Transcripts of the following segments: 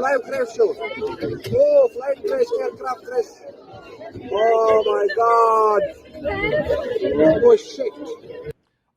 Live crash show. Oh, flight crash, aircraft crash. Oh my God. Oh shit.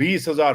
20,000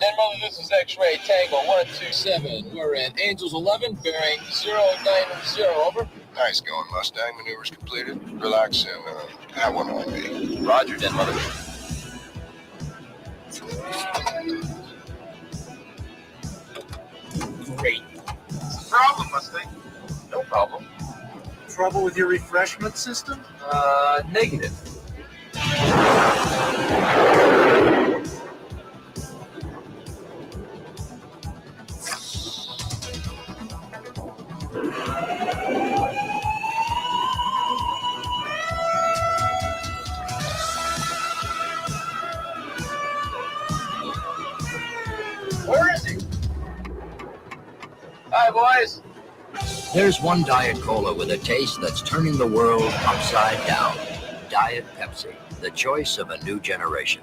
Denver, this is X-Ray Tango 127. We're at Angels 11, bearing 090, over. Nice going, Mustang. Maneuvers completed. Relax and have one on me. Roger, Denver. Great. What's the problem, Mustang? No problem. Trouble with your refreshment system? Negative. Where is he? Hi, boys. There's one Diet Cola with a taste that's turning the world upside down. Diet Pepsi, the choice of a new generation.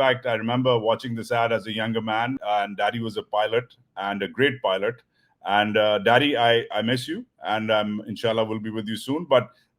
fact, I remember watching this ad as a younger man, and Daddy was a pilot and a great pilot. And Daddy, I miss you, and inshallah will be with you soon. But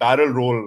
barrel roll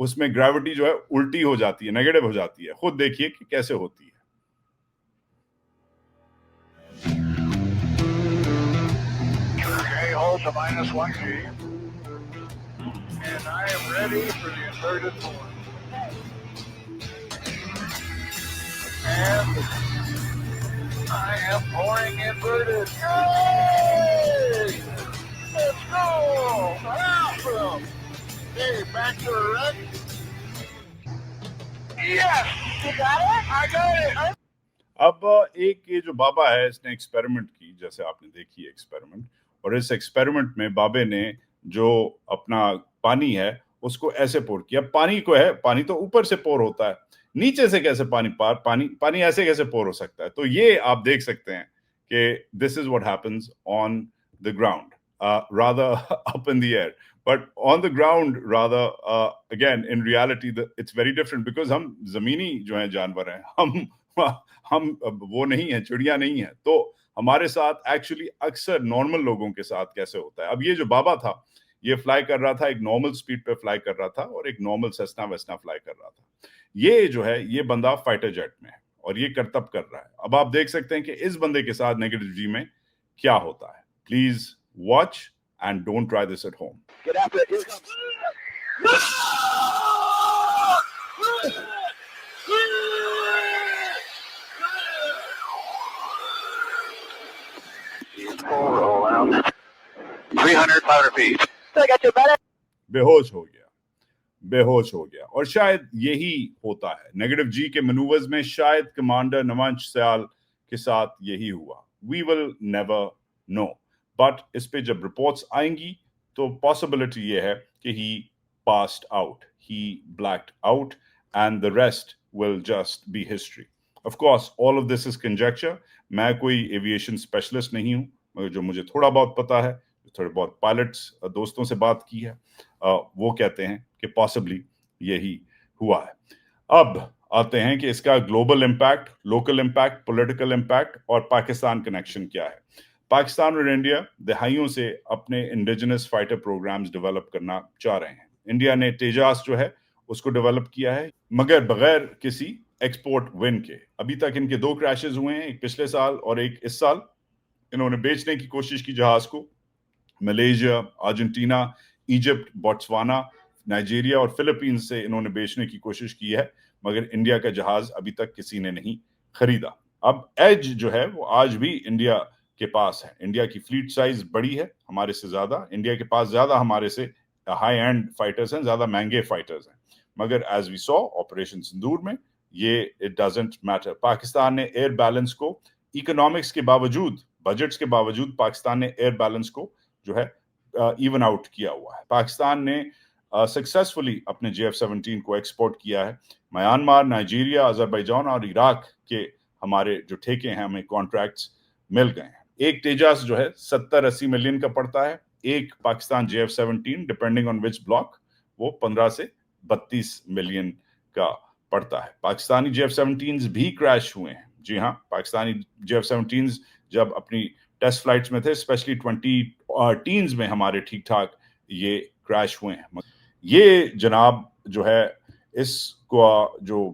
اس میں gravity جو ہے الٹی ہو جاتی ہے, negative ہو جاتی ہے. خود دیکھیے کہ کیسے ہوتی ہے. Okay, hold to -1G. And I am ready for the inverted form. And I am pouring inverted. Yay! Let's go! Awesome! Okay, back to erect. Yes! You got it? I got it! اب ایک یہ جو بابا ہے اس نے experiment کی, جیسے آپ نے دیکھی ایکسپیریمنٹ, اور اس ایکسپیریمنٹ میں بابے نے جو اپنا پانی ہے اس کو ایسے پور کیا. پانی کو ہے, پانی تو اوپر سے پور ہوتا ہے, نیچے سے کیسے پانی ایسے کیسے پور ہو سکتا ہے؟ تو یہ آپ دیکھ سکتے ہیں کہ this is what happens on the ground, rather up in the air. But on the ground, rather, again, in reality, it's very different because ہم زمینی جو ہیں جانور ہیں, ہم وہ نہیں ہیں, چڑیا نہیں ہیں. تو ہمارے ساتھ ایکچولی اکثر نارمل لوگوں کے ساتھ کیسے ہوتا ہے. اب یہ جو بابا تھا یہ فلائی کر رہا تھا, ایک نارمل سپیڈ پہ فلائی کر رہا تھا اور ایک نارمل سیسنا ویسنا فلائی کر رہا تھا. یہ جو ہے یہ بندہ فائٹر جیٹ میں ہے اور یہ کرتب کر رہا ہے. اب آپ دیکھ سکتے ہیں کہ اس بندے کے ساتھ نیگیٹو جی میں کیا ہوتا ہے. Please watch and don't try this at home. Get after it. Here it comes. Roll out. 300, 500 feet. Still got your better. بے ہوش ہو گیا. اور شاید یہی ہوتا ہے نیگیٹو جی کے منوورز میں. شاید کمانڈر نونش سیال کے ساتھ یہی ہوا. وی ول نیور نو. بٹ اس پہ جب رپورٹس آئیں گی تو پاسبلٹی یہ ہے کہ he passed out, he blacked out, and the rest will just be history. Of course all of this is conjecture. میں کوئی ایویشن اسپیشلسٹ نہیں ہوں, مگر جو مجھے تھوڑا بہت پتا ہے, تھوڑے بہت پائلٹس دوستوں سے بات کی ہے, وہ کہتے ہیں کہ پاسبلی یہی ہوا ہے. اب آتے ہیں کہ اس کا global impact, local impact, political impact اور پاکستان کنیکشن کیا ہے. پاکستان اور انڈیا دہائیوں سے اپنے انڈیجنس فائٹر پروگرامز ڈیولپ کرنا چاہ رہے ہیں. انڈیا نے تیجاس جو ہے اس کو ڈیولپ کیا ہے, مگر بغیر کسی ایکسپورٹ ون کے. ابھی تک ان کے 2 کریشز ہوئے ہیں, ایک پچھلے سال اور ایک اس سال. انہوں نے بیچنے کی کوشش کی جہاز کو. ملیشیا, ارجنٹینا, ایجپٹ, بوٹسوانا, نائجیریا اور فلپینز سے انہوں نے بیچنے کی کوشش کی ہے, مگر انڈیا کا جہاز ابھی تک کسی نے نہیں خریدا. اب ایج جو ہے وہ آج بھی انڈیا کے پاس ہے. انڈیا کی فلیٹ سائز بڑی ہے ہمارے سے زیادہ. انڈیا کے پاس زیادہ ہمارے سے ہائی اینڈ فائٹرز ہیں, زیادہ مہنگے فائٹرز ہیں. مگر as we saw operation Sindoor میں یہ اٹ ڈزنٹ میٹر. پاکستان نے ایئر بیلنس کو اکنامکس کے باوجود, بجٹس کے باوجود, پاکستان نے ایئر بیلنس کو جو ہے ایون آؤٹ کیا ہوا ہے. پاکستان نے سکسیسفلی اپنے JF-17 کو ایکسپورٹ کیا ہے. میانمار, نائجیریا, آذربائیجان اور عراق کے ہمارے جو ٹھیکے ہیں ہمیں کانٹریکٹس مل گئے ہیں. ایک تیجاس جو ہے 70-80 ملین کا پڑتا ہے. ایک Pakistan JF-17 depending on which block وہ 15 سے 32 ملین کا پڑتا ہے. پاکستانی JF-17 بھی کریش ہوئے ہیں. جی ہاں, پاکستانی JF-17 جب اپنی ٹیسٹ فلائٹس میں تھے, اسپیشلی 2010 میں ہمارے ٹھیک ٹھاک یہ کریش ہوئے ہیں. یہ جناب جو ہے اس کو جو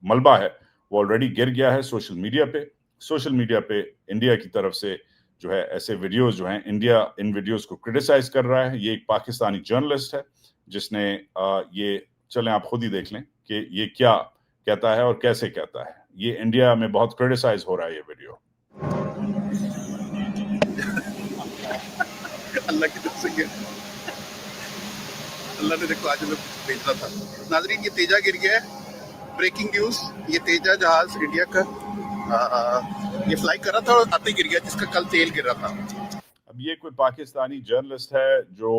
ملبہ ہے وہ آلریڈی گر گیا ہے سوشل میڈیا پہ. سوشل میڈیا پہ انڈیا کی طرف سے جو ہے ایسے ویڈیوز جو ہیں, انڈیا ان ویڈیوز کو کرٹیسائز کر رہا ہے. یہ ایک پاکستانی جرنلسٹ ہے جس نے یہ, چلیں آپ خود ہی دیکھ لیں کہ یہ کیا کہتا ہے اور کیسے کہتا ہے. یہ انڈیا میں بہت کرٹیسائز ہو رہا ہے یہ ویڈیو. اللہ کی طرف سے اللہ نے دیکھو آج ہمیں بھیجنا تھا. ناظرین, یہ تیجا گر گیا ہے. بریکنگ نیوز, یہ تیجا جہاز انڈیا کا یہ فلائی کر رہا تھا اور آتے گر گیا, جس کا کل تیل گر رہا تھا. اب یہ کوئی پاکستانی جرنلسٹ ہے جو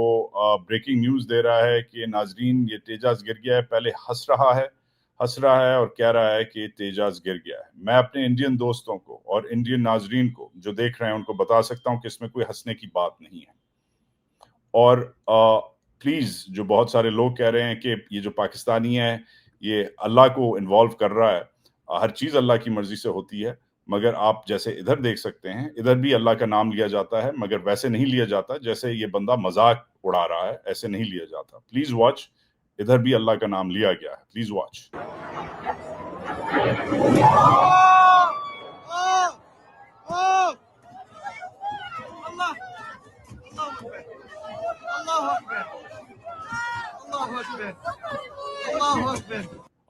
بریکنگ نیوز دے رہا ہے کہ ناظرین یہ تیجاس گر گیا ہے. پہلے ہنس رہا ہے اور کہہ رہا ہے کہ تیجاس گر گیا ہے. میں اپنے انڈین دوستوں کو اور انڈین ناظرین کو جو دیکھ رہے ہیں ان کو بتا سکتا ہوں کہ اس میں کوئی ہنسنے کی بات نہیں ہے. اور پلیز, جو بہت سارے لوگ کہہ رہے ہیں کہ یہ جو پاکستانی ہے یہ اللہ کو انوالو کر رہا ہے, ہر چیز اللہ کی مرضی سے ہوتی ہے. مگر آپ جیسے ادھر دیکھ سکتے ہیں, ادھر بھی اللہ کا نام لیا جاتا ہے, مگر ویسے نہیں لیا جاتا جیسے یہ بندہ مذاق اڑا رہا ہے, ایسے نہیں لیا جاتا. پلیز واچ, ادھر بھی اللہ کا نام لیا گیا ہے. Please watch.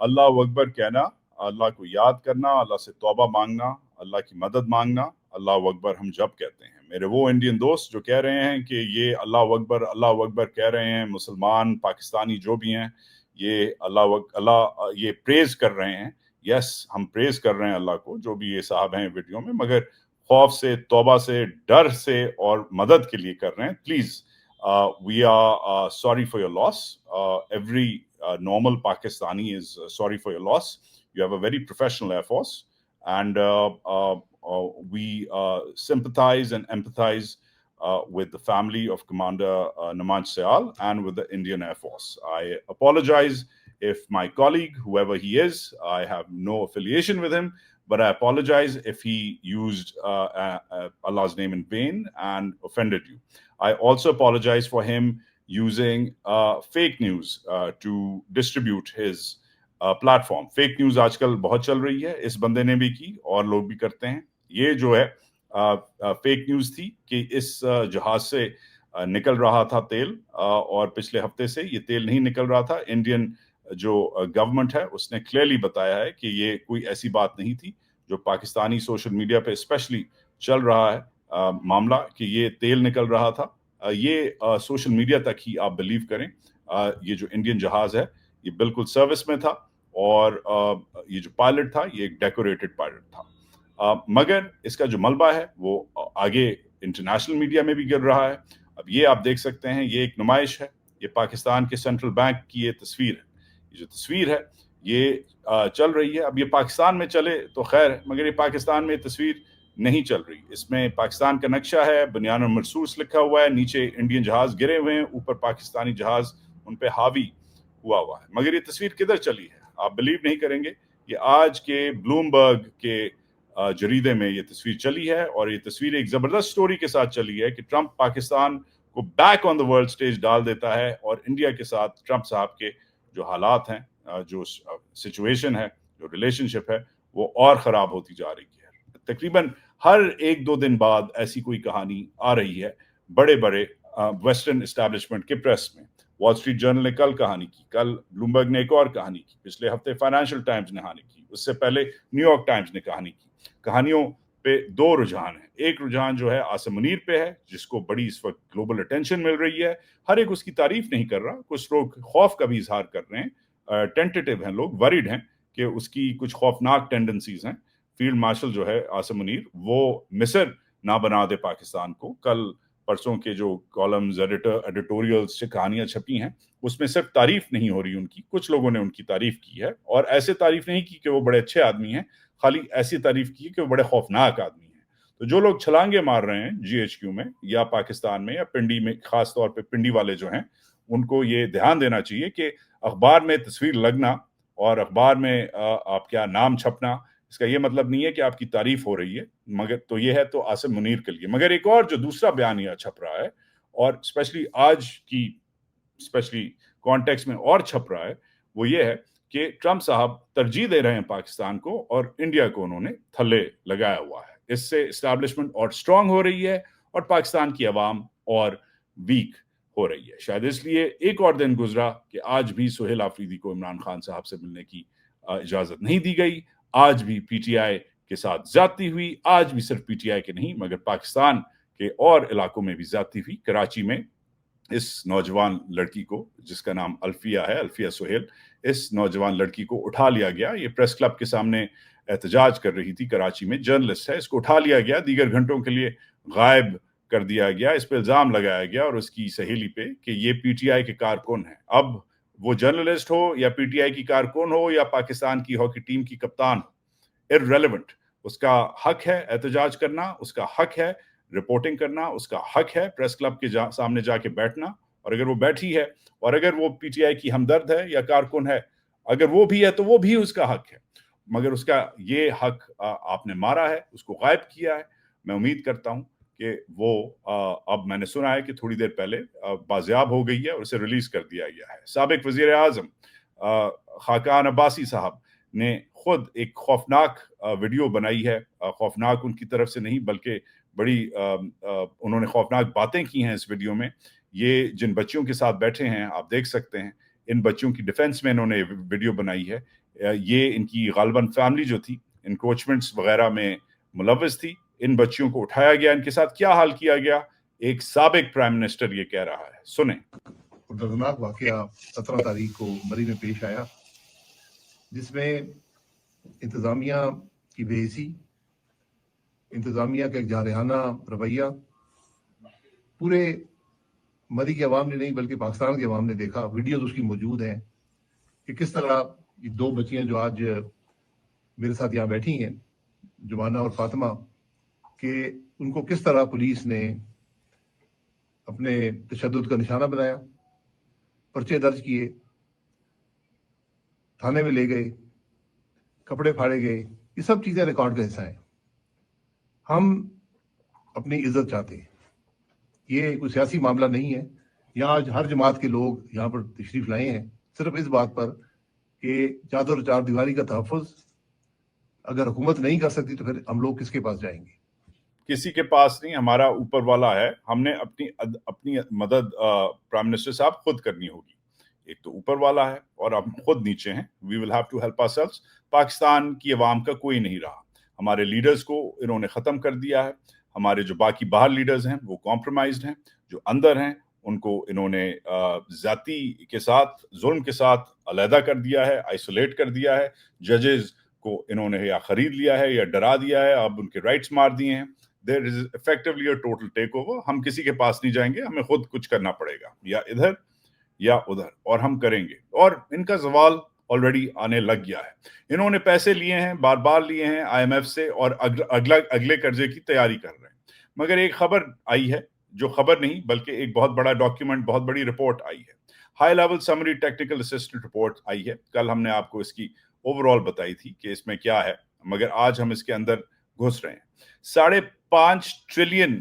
اللہ اکبر کہنا، اللہ کو یاد کرنا، اللہ سے توبہ مانگنا، اللہ کی مدد مانگنا. اللہ اکبر ہم جب کہتے ہیں، میرے وہ انڈین دوست جو کہہ رہے ہیں کہ یہ اللہ اکبر کہہ رہے ہیں، مسلمان پاکستانی جو بھی ہیں یہ اللہ یہ پریز کر رہے ہیں. یس، ہم پریز کر رہے ہیں اللہ کو، جو بھی یہ صاحب ہیں ویڈیو میں، مگر خوف سے، توبہ سے، ڈر سے اور مدد کے لیے کر رہے ہیں. Please we are sorry for your loss. Every normal Pakistani is sorry for your loss. You have a very professional Air Force, and we sympathize and empathize with the family of Commander Namaj Syal and with the Indian Air Force. I apologize if my colleague, whoever he is, I have no affiliation with him, but I apologize if he used Allah's name in vain and offended you. I also apologize for him using fake news to distribute his platform. Fake news آج کل بہت چل رہی ہے، اس بندے نے بھی کی اور لوگ بھی کرتے ہیں. یہ جو ہے فیک نیوز تھی کہ اس جہاز سے نکل رہا تھا تیل، اور پچھلے ہفتے سے یہ تیل نہیں نکل رہا تھا. انڈین جو گورنمنٹ ہے اس نے کلیئرلی بتایا ہے کہ یہ کوئی ایسی بات نہیں تھی جو پاکستانی سوشل میڈیا پہ اسپیشلی چل رہا ہے معاملہ کہ یہ تیل نکل رہا تھا. یہ سوشل میڈیا تک ہی آپ بلیو کریں. یہ جو انڈین جہاز ہے یہ بالکل سروس میں تھا، اور یہ جو پائلٹ تھا یہ ایک ڈیکوریٹڈ پائلٹ تھا. مگر اس کا جو ملبہ ہے وہ آگے انٹرنیشنل میڈیا میں بھی گر رہا ہے. اب یہ آپ دیکھ سکتے ہیں، یہ ایک نمائش ہے. یہ پاکستان کے سینٹرل بینک کی یہ تصویر ہے. یہ جو تصویر ہے یہ چل رہی ہے. اب یہ پاکستان میں چلے تو خیر ہے، مگر یہ پاکستان میں تصویر نہیں چل رہی. اس میں پاکستان کا نقشہ ہے، بنیان مرصوص لکھا ہوا ہے، نیچے انڈین جہاز گرے ہوئے ہیں، اوپر پاکستانی جہاز ان پہ حاوی ہوا ہے. مگر یہ تصویر کدھر چلی ہے آپ بلیو نہیں کریں گے. یہ آج کے بلومبرگ کے جریدے میں یہ تصویر چلی ہے، اور یہ تصویر ایک زبردست سٹوری کے ساتھ چلی ہے کہ ٹرمپ پاکستان کو back on the world stage ڈال دیتا ہے، اور انڈیا کے ساتھ ٹرمپ صاحب کے جو حالات ہیں، جو سچویشن ہے، جو ریلیشن شپ ہے، وہ اور خراب ہوتی جا رہی ہے. تقریباً ہر ایک دو دن بعد ایسی کوئی کہانی آ رہی ہے بڑے بڑے ویسٹرن اسٹیبلشمنٹ کے پریس میں. وال اسٹریٹ جرنل نے کل کہانی کی، کل بلومبرگ نے ایک اور کہانی کی، پچھلے ہفتے فائنینشیل ٹائمز نے کہانی کی، اس سے پہلے نیو یارک ٹائمز نے کہانی کی. کہانیوں پہ دو رجحان ہیں. ایک رجحان جو ہے عاصم منیر پہ ہے، جس کو بڑی اس وقت گلوبل اٹینشن مل رہی ہے. ہر ایک اس کی تعریف نہیں کر رہا، کچھ لوگ خوف کا بھی اظہار کر رہے ہیں، ٹینٹیٹیو ہیں لوگ، وریڈ ہیں کہ اس کی کچھ خوفناک ٹینڈنسیز ہیں. فیلڈ مارشل جو ہے عاصم منیر، وہ مصر نہ بنا دے پاکستان کو. کل پرسوں کے جو کالمز، ایڈیٹوریلز سے کہانیاں چھپی ہیں، اس میں صرف تعریف نہیں ہو رہی ان کی، کچھ لوگوں نے ان کی تعریف کی ہے، اور ایسے تعریف نہیں کی کہ وہ بڑے اچھے آدمی ہیں، خالی ایسی تعریف کی کہ وہ بڑے خوفناک آدمی ہیں. تو جو لوگ چھلانگے مار رہے ہیں GHQ میں یا پاکستان میں یا پنڈی میں، خاص طور پہ پنڈی والے جو ہیں، ان کو یہ دھیان دینا چاہیے کہ اخبار میں تصویر لگنا اور اخبار میں آپ کیا نام چھپنا، اس کا یہ مطلب نہیں ہے کہ آپ کی تعریف ہو رہی ہے. مگر تو یہ ہے تو عاصم منیر کے لیے. مگر ایک اور جو دوسرا بیانیہ چھپ رہا ہے، اور اسپیشلی آج کی اسپیشلی کانٹیکس میں اور چھپ رہا ہے، وہ یہ ہے کہ ٹرمپ صاحب ترجیح دے رہے ہیں پاکستان کو، اور انڈیا کو انہوں نے تھلے لگایا ہوا ہے. اس سے اسٹیبلشمنٹ اور اسٹرانگ ہو رہی ہے، اور پاکستان کی عوام اور ویک ہو رہی ہے. شاید اس لیے ایک اور دن گزرا کہ آج بھی سہیل آفریدی کو عمران خان صاحب سے ملنے کی اجازت نہیں دی گئی. آج بھی پی ٹی آئی کے ساتھ زیادتی ہوئی. آج بھی صرف پی ٹی آئی کے نہیں مگر پاکستان کے اور علاقوں میں بھی زیادتی ہوئی. کراچی میں اس نوجوان لڑکی کو، جس کا نام الفیہ ہے، الفیہ سہیل، اس نوجوان لڑکی کو اٹھا لیا گیا. یہ پریس کلب کے سامنے احتجاج کر رہی تھی کراچی میں، جرنلسٹ ہے، اس کو اٹھا لیا گیا، دیگر گھنٹوں کے لیے غائب کر دیا گیا. اس پہ الزام لگایا گیا اور اس کی سہیلی پہ کہ یہ پی ٹی آئی کے کارکن ہیں. اب وہ جرنلسٹ ہو یا پی ٹی آئی کی کارکن ہو یا پاکستان کی ہاکی ٹیم کی کپتان ہو، irrelevant، اس کا حق ہے احتجاج کرنا، اس کا حق ہے رپورٹنگ کرنا، اس کا حق ہے پریس کلب کے سامنے جا کے بیٹھنا. اور اگر وہ بیٹھی ہے، اور اگر وہ پی ٹی آئی کی ہمدرد ہے یا کارکن ہے، اگر وہ بھی ہے تو وہ بھی اس کا حق ہے. مگر اس کا یہ حق آپ نے مارا ہے، اس کو غائب کیا ہے. میں امید کرتا ہوں کہ وہ اب میں نے سنا ہے کہ تھوڑی دیر پہلے بازیاب ہو گئی ہے اور اسے ریلیز کر دیا گیا ہے. سابق وزیر اعظم خاقان عباسی صاحب نے خود ایک خوفناک ویڈیو بنائی ہے. خوفناک ان کی طرف سے نہیں بلکہ بڑی انہوں نے خوفناک باتیں کی ہیں اس ویڈیو میں. یہ جن بچیوں کے ساتھ بیٹھے ہیں آپ دیکھ سکتے ہیں, ان بچیوں کی ڈیفنس میں انہوں نے ویڈیو بنائی ہے. یہ ان کی غالباً فیملی جو تھی انکروچمنٹس وغیرہ میں ملوث تھی. ان بچیوں کو اٹھایا گیا, ان کے ساتھ کیا حال کیا گیا, ایک سابق پرائم منسٹر یہ کہہ رہا ہے, سنیں. دردناک واقعہ 17 تاریخ کو مری میں پیش آیا, جس میں انتظامیہ کی بے حسی, انتظامیہ کا ایک جارحانہ رویہ پورے مری کے عوام نے نہیں بلکہ پاکستان کے عوام نے دیکھا. ویڈیوز اس کی موجود ہیں کہ کس طرح یہ دو بچیاں جو آج میرے ساتھ یہاں بیٹھی ہیں, جمانہ اور فاطمہ, کہ ان کو کس طرح پولیس نے اپنے تشدد کا نشانہ بنایا, پرچے درج کیے, تھانے میں لے گئے, کپڑے پھاڑے گئے. یہ سب چیزیں ریکارڈ کا حصہ ہیں. ہم اپنی عزت چاہتے ہیں, یہ کوئی سیاسی معاملہ نہیں ہے. یہاں آج ہر جماعت کے لوگ یہاں پر تشریف لائے ہیں صرف اس بات پر کہ چادر اور چار دیواری کا تحفظ اگر حکومت نہیں کر سکتی تو پھر ہم لوگ کس کے پاس جائیں گے؟ کسی کے پاس نہیں, ہمارا اوپر والا ہے. ہم نے اپنی مدد پرائم منسٹر صاحب خود کرنی ہوگی. ایک تو اوپر والا ہے اور ہم خود نیچے ہیں. We will have to help ourselves. Pakistan کی عوام کا کوئی نہیں رہا. ہمارے لیڈرز کو انہوں نے ختم کر دیا ہے. ہمارے جو باقی باہر لیڈرز ہیں وہ کمپرومائزڈ ہیں. جو اندر ہیں ان کو انہوں نے ذاتی کے ساتھ ظلم کے ساتھ علیحدہ کر دیا ہے, آئسولیٹ کر دیا ہے. ججز کو انہوں نے یا خرید لیا ہے یا ڈرا دیا ہے, اب ان کے رائٹس مار دیے ہیں. There is effectively a total takeover. ہم کسی کے پاس نہیں جائیں گے, ہمیں خود کچھ کرنا پڑے گا, یا ادھر یا ادھر, اور ہم کریں گے. اور ان کا زوال آلریڈی آنے لگ گیا ہے. انہوں نے پیسے لیے ہیں, بار بار لیے ہیں IMF سے, اور اگلے قرضے کی تیاری کر رہے ہیں. مگر ایک خبر آئی ہے, جو خبر نہیں بلکہ ایک بہت بڑا ڈاکیومنٹ, بہت بڑی رپورٹ آئی ہے. High level summary technical assistant report آئی ہے. کل ہم نے آپ کو اس کی اوور آل بتائی تھی کہ اس میں کیا ہے, مگر آج ہم اس کے اندر گھس رہے ہیں. 5.5 ٹریلین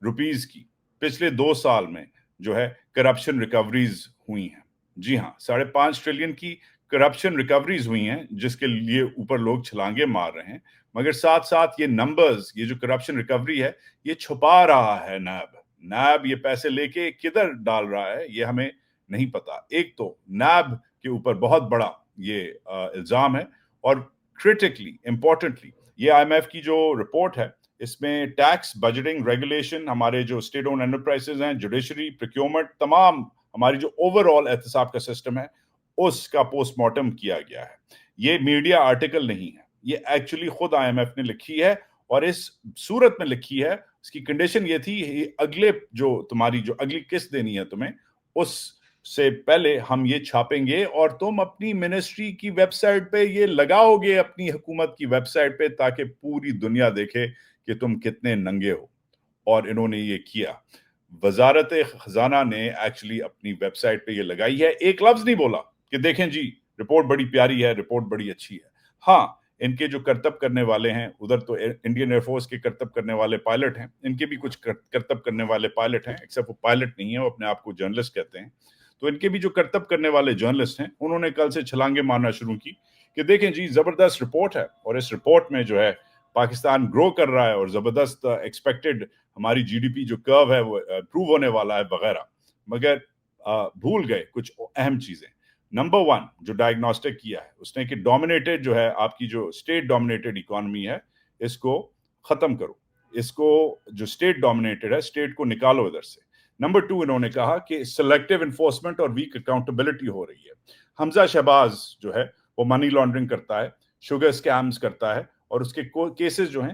روپیز کی پچھلے 2 سال میں جو ہے کرپشن ریکوریز ہوئی ہیں. جی ہاں, 5.5 ٹریلین کی کرپشن ریکوریز ہوئی ہیں, جس کے لیے اوپر لوگ چھلانگے مار رہے ہیں. مگر ساتھ ساتھ یہ نمبرز, یہ جو کرپشن ریکوری ہے, یہ چھپا رہا ہے نیب. یہ پیسے لے کے کدھر ڈال رہا ہے یہ ہمیں نہیں پتا. ایک تو نیب کے اوپر بہت بڑا یہ الزام ہے, اور کرٹیکلی امپورٹنٹلی یہ IMF کی جو رپورٹ ہے اس میں ٹیکس, بجٹنگ, ریگولیشن, ہمارے جو اسٹیٹ اون انٹرپرائزز ہیں, جوڈیشری, پروکیورمنٹ, تمام ہماری جو اوور آل احتساب کا سسٹم ہے اس کا پوسٹ مارٹم کیا گیا ہے. یہ میڈیا آرٹیکل نہیں ہے, یہ ایکچولی خود IMF نے لکھی ہے, اور اس صورت میں لکھی ہے. اس کی کنڈیشن یہ تھی, اگلے جو تمہاری جو اگلی قسط دینی ہے تمہیں, اس سے پہلے ہم یہ چھاپیں گے اور تم اپنی منسٹری کی ویب سائٹ پہ یہ لگاؤ گے, اپنی حکومت کی ویب سائٹ پہ, تاکہ پوری دنیا دیکھے کہ تم کتنے ننگے ہو. اور انہوں نے یہ کیا. وزارت خزانہ نے ایکچولی اپنی ویب سائٹ پہ یہ لگائی ہے. ایک لفظ نہیں بولا کہ دیکھیں جی رپورٹ بڑی پیاری ہے, رپورٹ بڑی اچھی ہے. ہاں, ان کے جو کرتب کرنے والے ہیں ادھر, تو انڈین ایئر فورس کے کرتب کرنے والے پائلٹ ہیں, ان کے بھی کچھ کرتب کرنے والے پائلٹ ہیں, ایکسپٹ وہ پائلٹ نہیں ہیں, وہ اپنے آپ کو جرنلسٹ کہتے ہیں. تو ان کے بھی جو کرتب کرنے والے جرنلسٹ ہیں, انہوں نے کل سے چھلانگے مارنا شروع کی کہ دیکھیں جی زبردست رپورٹ ہے, اور اس رپورٹ میں جو ہے پاکستان گرو کر رہا ہے, اور زبردست ایکسپیکٹڈ ہماری GDP جو کرو ہے وہ امپروو ہونے والا ہے وغیرہ. مگر بھول گئے کچھ اہم چیزیں. نمبر 1 جو ڈائگنوسٹک کیا ہے اس نے کہ ڈومینیٹڈ جو ہے آپ کی جو اسٹیٹ ڈومینیٹڈ اکانومی ہے, اس کو ختم کرو. اس کو جو اسٹیٹ ڈومینیٹڈ ہے, اسٹیٹ کو نکالو ادھر سے. نمبر 2 انہوں نے کہا کہ سلیکٹیو انفورسمنٹ اور ویک اکاؤنٹیبلٹی ہو رہی ہے. حمزہ شہباز جو ہے وہ منی لانڈرنگ کرتا ہے, شوگر اسکیمز کرتا ہے, اور اس کے کیسز جو ہیں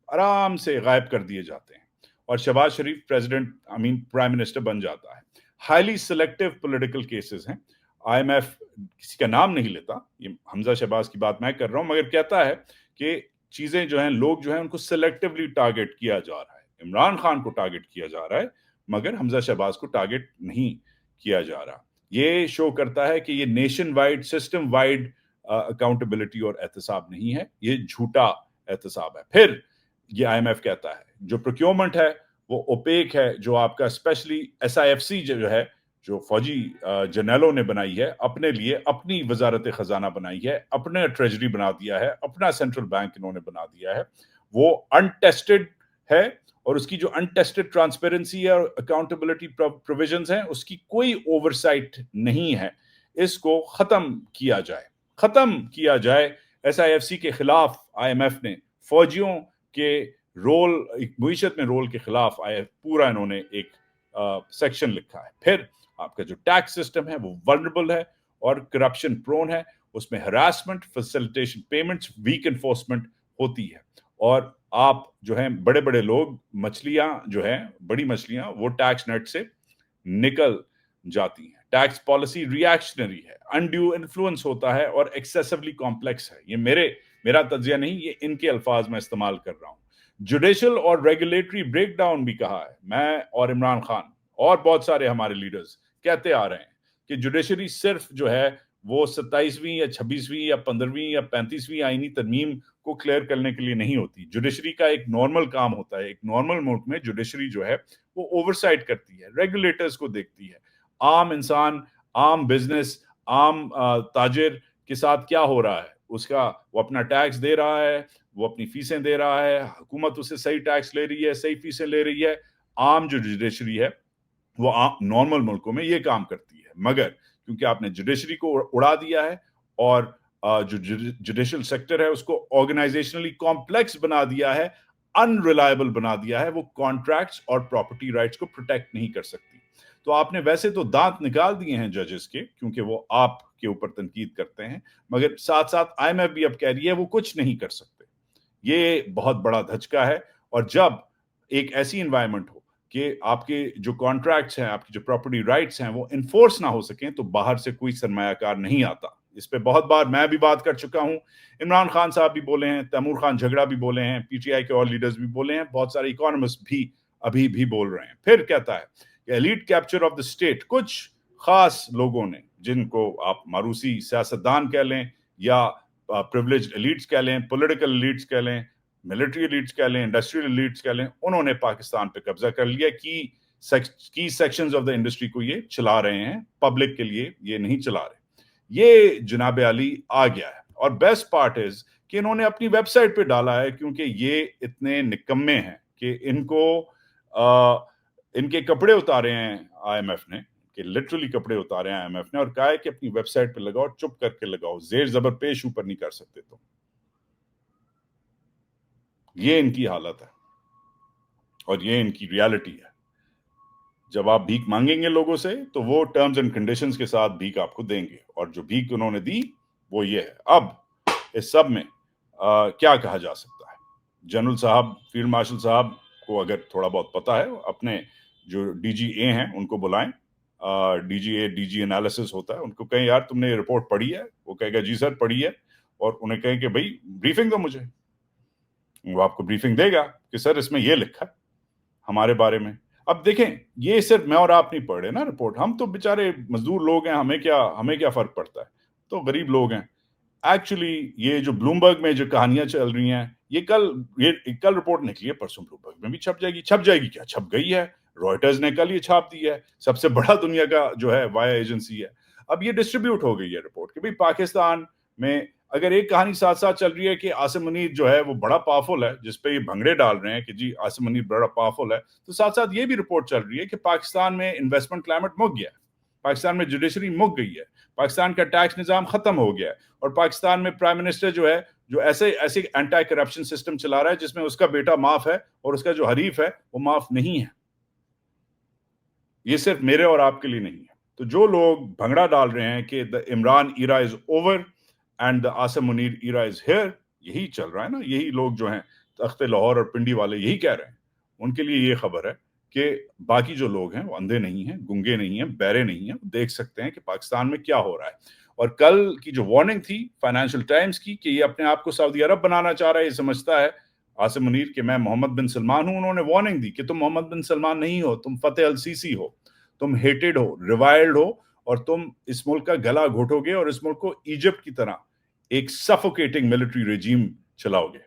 آرام سے غائب کر دیے جاتے ہیں, اور شہباز شریف پرائم منسٹر بن جاتا ہے. ہائیلی سلیکٹیو پولیٹیکل کیسز ہیں. IMF کسی کا نام نہیں لیتا, یہ حمزہ شہباز کی بات میں کر رہا ہوں, مگر کہتا ہے کہ چیزیں جو ہیں, لوگ جو ہیں ان کو سلیکٹیولی ٹارگٹ کیا جا رہا ہے. عمران خان کو ٹارگٹ کیا جا رہا ہے, مگر حمزہ شہباز کو ٹارگٹ نہیں کیا جا رہا. یہ شو کرتا ہے کہ یہ nationwide, system wide accountability اور احتساب نہیں ہے, یہ جھوٹا احتساب ہے. پھر یہ IMF کہتا ہے جو پروکیورمنٹ ہے وہ اوپیک ہے, جو آپ کا اسپیشلی SIFC جو ہے, جو فوجی جرنیلوں نے بنائی ہے اپنے لیے, اپنی وزارت خزانہ بنائی ہے, اپنا ٹریجری بنا دیا ہے, اپنا سینٹرل بینک انہوں نے بنا دیا ہے, وہ انٹیسٹڈ ہے, اور اس کی جو انٹیسٹڈ ٹرانسپیرنسی ہے اور اکاؤنٹیبلٹی پروویژنز ہیں اس کی کوئی اوورسائٹ نہیں ہے. اس کو ختم کیا جائے. SIFC کے خلاف IMF نے فوجیوں کے رول, معیشت میں رول کے خلاف پورا انہوں نے ایک سیکشن لکھا ہے. پھر آپ کا جو ٹیکس سسٹم ہے وہ ولنریبل ہے اور کرپشن پرون ہے, اس میں harassment, facilitation payments, weak enforcement ہوتی ہے, اور آپ جو ہیں بڑے بڑے لوگ, مچھلیاں جو ہیں, بڑی مچھلیاں, وہ ٹیکس نیٹ سے نکل جاتی ہیں. ٹیکس پالیسی ری ایکشنری ہے, انڈیو انفلوئنس ہوتا ہے اور ایکسیسولی کمپلیکس ہے. یہ میرا تجزیہ نہیں, یہ ان کے الفاظ میں استعمال کر رہا ہوں. جوڈیشل اور ریگولیٹری بریک ڈاؤن بھی کہا ہے. میں اور عمران خان اور بہت سارے ہمارے لیڈرز کہتے آ رہے ہیں کہ جوڈیشری صرف جو ہے وہ 27ویں یا 26ویں یا 15ویں یا 35ویں آئینی ترمیم کو کلیئر کرنے کے لیے نہیں ہوتی. جوڈیشری کا ایک نارمل کام ہوتا ہے. ایک نارمل ملک میں جوڈیشری جو ہے وہ اوورسائٹ کرتی ہے, ریگولیٹرز کو دیکھتی ہے, عام انسان, عام بزنس, عام تاجر کے ساتھ کیا ہو رہا ہے, اس کا وہ اپنا ٹیکس دے رہا ہے, وہ اپنی فیسیں دے رہا ہے, حکومت اسے صحیح ٹیکس لے رہی ہے, صحیح فیسیں لے رہی ہے. عام جو جوڈیشری ہے وہ نارمل ملکوں میں یہ کام کرتی ہے, مگر کیونکہ آپ نے جوڈیشری کو اڑا دیا ہے اور جو جوڈیشل سیکٹر ہے اس کو آرگنائزیشنلی کمپلیکس بنا دیا ہے, ان ریلائبل بنا دیا ہے, وہ کانٹریکٹس اور پراپرٹی رائٹس کو پروٹیکٹ نہیں کر سکتی. تو آپ نے ویسے تو دانت نکال دیے ہیں ججز کے, کیونکہ وہ آپ کے اوپر تنقید کرتے ہیں, مگر ساتھ ساتھ IMF بھی اب کہہ رہی ہے وہ کچھ نہیں کر سکتے. یہ بہت بڑا دھچکا ہے. اور جب ایک ایسی انوائرمنٹ ہو کہ آپ کے جو کانٹریکٹس ہیں, آپ کی جو پراپرٹی رائٹس ہیں وہ انفورس نہ ہو سکیں, تو باہر سے کوئی سرمایہ کار نہیں آتا. اس پہ بہت بار میں بھی بات کر چکا ہوں, عمران خان صاحب بھی بولے ہیں, تیمور خان جھگڑا بھی بولے ہیں, PTI کے اور لیڈرز بھی بولے ہیں, بہت سارے اکانومسٹ بھی ابھی بھی بول رہے ہیں. پھر کہتا ہے کہ elite capture of the state, کچھ خاص لوگوں نے, جن کو آپ ماروسی سیاستدان کہہ لیں یا پریولیجڈ ایلیٹس کہہ لیں, پولیٹیکل ایلیٹس کہہ لیں, ملٹری ایلیٹس کہہ لیں, انڈسٹریل ایلیٹس کہہ لیں, انہوں نے پاکستان پہ قبضہ کر لیا. کی سیکشنز آف دا انڈسٹری کو یہ چلا رہے ہیں, پبلک کے لیے یہ نہیں چلا رہے. یہ جناب علی آ گیا ہے. اور بیسٹ پارٹ از کہ انہوں نے اپنی ویب سائٹ پہ ڈالا ہے, کیونکہ یہ اتنے نکمے ہیں کہ ان کو ان کے کپڑے اتارے ہیں IMF نے, کہ لٹرلی کپڑے اتارے ہیں IMF نے, اور کہا ہے کہ اپنی ویب سائٹ پہ لگاؤ, چپ کر کے لگاؤ, زیر زبر پیش اوپر نہیں کر سکتے. تو یہ ان کی حالت ہے اور یہ ان کی ریالٹی ہے. جب آپ بھیک مانگیں گے لوگوں سے تو وہ ٹرمز اینڈ کنڈیشنز کے ساتھ بھیک آپ کو دیں گے, اور جو بھیک انہوں نے دی وہ یہ ہے. اب اس سب میں کیا کہا جا سکتا ہے؟ جنرل صاحب, فیلڈ مارشل صاحب کو اگر تھوڑا بہت پتا ہے, اپنے جو DGA ہیں ان کو بلائیں. DG انالیسس ہوتا ہے, ان کو کہیں یار تم نے یہ رپورٹ پڑھی ہے, وہ کہے گا جی سر پڑھی ہے, اور انہیں کہیں کہ بھائی بریفنگ دو مجھے. وہ آپ کو بریفنگ دے گا کہ سر اس میں یہ لکھا ہمارے بارے میں. اب دیکھیں, یہ صرف میں اور آپ نہیں پڑھ رہے نا رپورٹ, ہم تو بیچارے مزدور لوگ ہیں, ہمیں کیا فرق پڑتا ہے, تو غریب لوگ ہیں. ایکچولی یہ جو بلومبرگ میں جو کہانیاں چل رہی ہیں, یہ کل رپورٹ نکلی ہے, پرسوں بلومبرگ میں بھی چھپ جائے گی کیا, چھپ گئی ہے. رائٹرز نے کل یہ چھاپ دی ہے, سب سے بڑا دنیا کا جو ہے وائر ایجنسی ہے. اب یہ ڈسٹریبیوٹ ہو گئی ہے رپورٹ کہ بھئی پاکستان میں اگر ایک کہانی ساتھ ساتھ چل رہی ہے کہ عاصم منیر جو ہے وہ بڑا پاورفل ہے, جس پہ یہ بھنگڑے ڈال رہے ہیں کہ جی عاصم منیر بڑا پاورفل ہے, تو ساتھ ساتھ یہ بھی رپورٹ چل رہی ہے کہ پاکستان میں انویسٹمنٹ کلائمیٹ مک گیا ہے, پاکستان میں جوڈیشری مک گئی ہے, پاکستان کا ٹیکس نظام ختم ہو گیا ہے, اور پاکستان میں پرائم منسٹر جو ہے جو ایسے اینٹی کرپشن سسٹم چلا رہا ہے جس میں اس کا بیٹا معاف ہے اور اس کا جو حریف ہے وہ معاف نہیں ہے. یہ صرف میرے اور آپ کے لیے نہیں ہے. تو جو لوگ بھنگڑا ڈال رہے ہیں کہ the Imran era is over and the Asim Munir era is here, یہی چل رہا ہے نا, یہی لوگ جو ہیں تخت لاہور اور پنڈی والے یہی کہہ رہے ہیں. ان کے لیے یہ خبر ہے کہ باقی جو لوگ ہیں وہ اندھے نہیں ہیں, گنگے نہیں ہیں, بہرے نہیں ہیں, وہ دیکھ سکتے ہیں کہ پاکستان میں کیا ہو رہا ہے. اور کل کی جو وارننگ تھی فائنینشیل ٹائمز کی کہ یہ اپنے آپ کو سعودی عرب بنانا چاہ رہا ہے, یہ سمجھتا ہے عاصم منیر کہ میں محمد بن سلمان ہوں, انہوں نے وارننگ دی کہ تم محمد بن سلمان نہیں ہو, تم فتح السیسی ہو, تم ہیٹڈ ہو, ریوائلڈ ہو, اور تم اس ملک کا گلا گھوٹو گے اور اس ملک کو ایجپٹ کی طرح ایک سفوکیٹنگ ملٹری ریجیم چلاؤ گے.